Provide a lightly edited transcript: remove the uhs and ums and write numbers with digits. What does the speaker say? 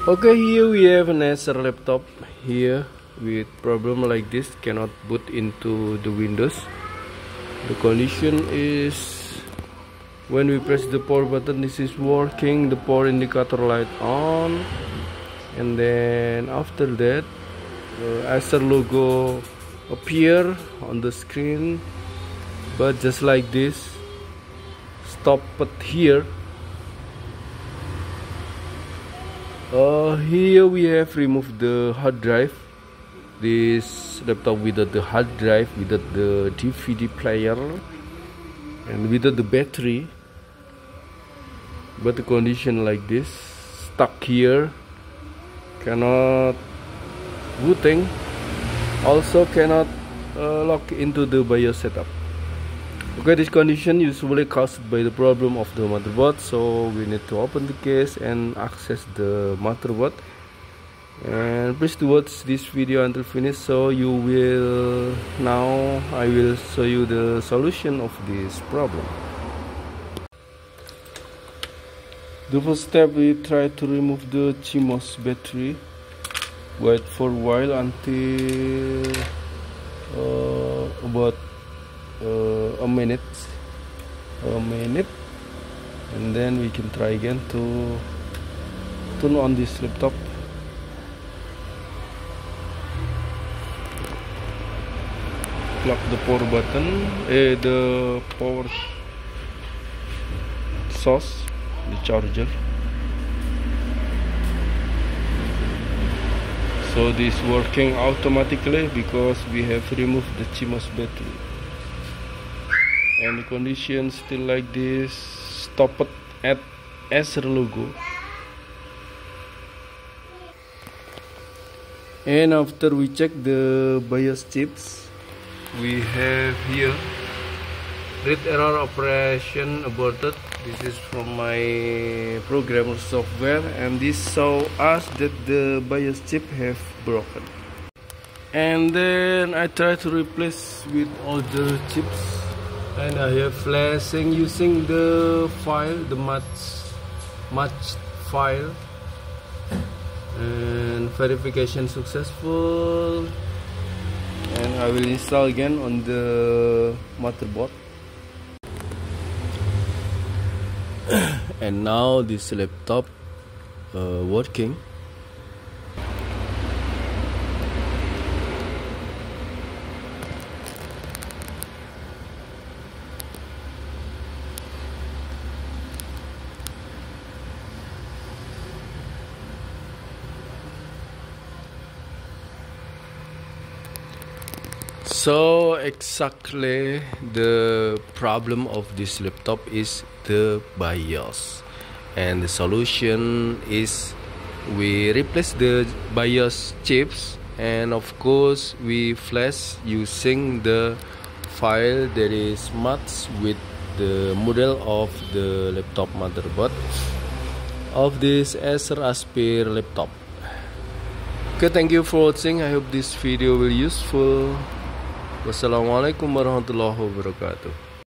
Okay, here we have an Acer laptop here with problem like this, cannot boot into the Windows. The condition is when we press the power button, this is working, the power indicator light on, and then after that Acer logo appear on the screen, but just like this, stop it here. Here we have removed the hard drive. This laptop without the hard drive, without the DVD player, and without the battery. But the condition like this, stuck here, cannot booting, also cannot log into the BIOS setup. Okay, this condition usually caused by the problem of the motherboard, so we need to open the case and access the motherboard. And please to watch this video until finish, so you will now I will show you the solution of this problem. The first step, we try to remove the CMOS battery. Wait for a while until about a minute, and then we can try again to turn on this laptop. Plug the power button, the power source, the charger. So this working automatically because we have removed the CMOS battery. And the condition still like this, stop it at Acer logo. And after we check the BIOS chips, we have here read error operation aborted. This is from my programmer software, and this show us that the BIOS chip have broken. And then I try to replace with other chips, and I have flashing using the file, the matched file, and verification successful. And I will install again on the motherboard. And now this laptop working. So exactly the problem of this laptop is the BIOS, and the solution is we replace the BIOS chips, and of course we flash using the file that is matched with the model of the laptop motherboard of this Acer Aspire laptop. Okay, thank you for watching. I hope this video will useful. Wassalamualaikum warahmatullahi wabarakatuh.